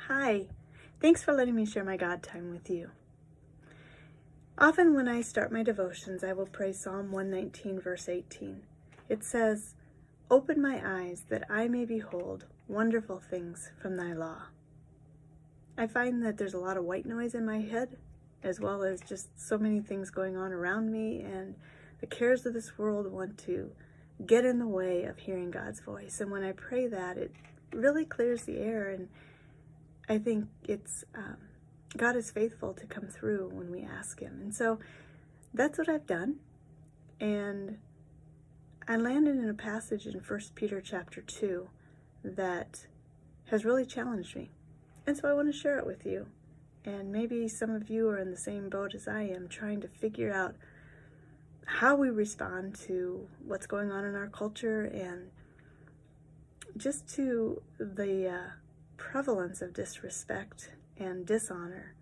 Hi, thanks for letting me share my God time with you. Often when I start my devotions, I will pray Psalm 119, verse 18. It says, "Open my eyes that I may behold wonderful things from thy law." I find that there's a lot of white noise in my head, as well as just so many things going on around me, and the cares of this world want to get in the way of hearing God's voice. And when I pray that, it really clears the air, and I think it's God is faithful to come through when we ask him. And so that's what I've done. And I landed in a passage in 1 Peter chapter 2 that has really challenged me. And so I want to share it with you. And maybe some of you are in the same boat as I am, trying to figure out how we respond to what's going on in our culture and just to the prevalence of disrespect and dishonor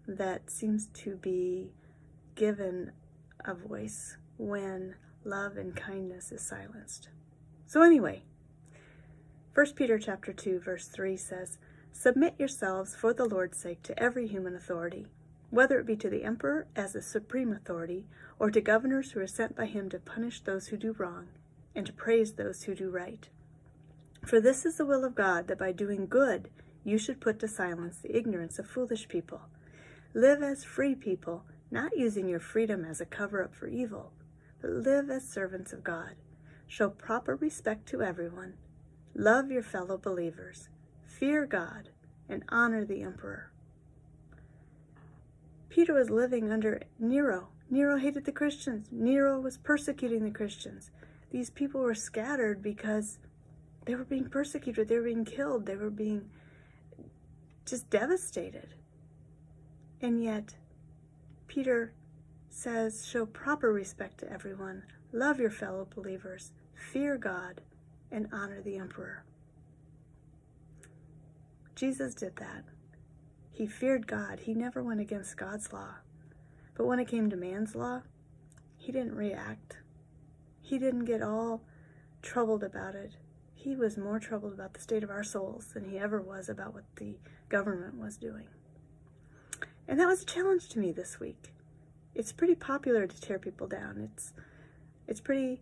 that seems to be given a voice when love and kindness is silenced. So anyway, 1 Peter chapter 2 verse 3 says, "Submit yourselves for the Lord's sake to every human authority, whether it be to the emperor as the supreme authority, or to governors who are sent by him to punish those who do wrong and to praise those who do right. For this is the will of God, that by doing good you should put to silence the ignorance of foolish people. Live as free people, not using your freedom as a cover-up for evil, but live as servants of God. Show proper respect to everyone. Love your fellow believers. Fear God, and honor the emperor." Peter was living under Nero. Nero hated the Christians. Nero was persecuting the Christians. These people were scattered because they were being persecuted. They were being killed. They were being just devastated. And yet, Peter says, show proper respect to everyone. Love your fellow believers. Fear God, and honor the emperor. Jesus did that. He feared God. He never went against God's law. But when it came to man's law, he didn't react. He didn't get all troubled about it. He was more troubled about the state of our souls than he ever was about what the government was doing. And that was a challenge to me this week. It's pretty popular to tear people down. It's pretty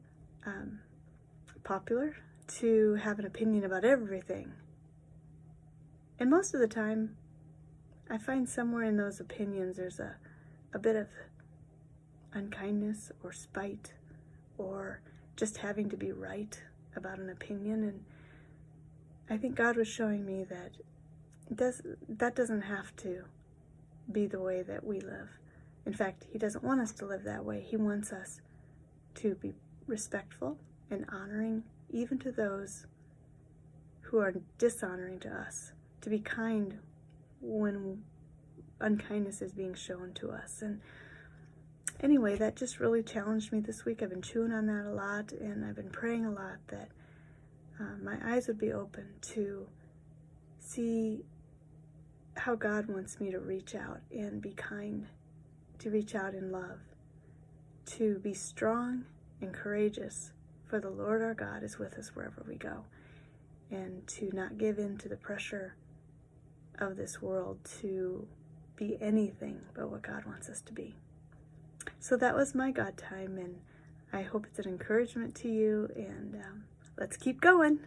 popular to have an opinion about everything. And most of the time, I find somewhere in those opinions there's a bit of unkindness or spite or just having to be right about an opinion. And I think God was showing me that that doesn't have to be the way that we live. In fact, he doesn't want us to live that way. He wants us to be respectful and honoring even to those who are dishonoring to us, to be kind when unkindness is being shown to us. And anyway, that just really challenged me this week. I've been chewing on that a lot, and I've been praying a lot that my eyes would be open to see how God wants me to reach out and be kind, to reach out in love, to be strong and courageous, for the Lord our God is with us wherever we go, and to not give in to the pressure of this world to be anything but what God wants us to be. So that was my God time, and I hope it's an encouragement to you, and let's keep going.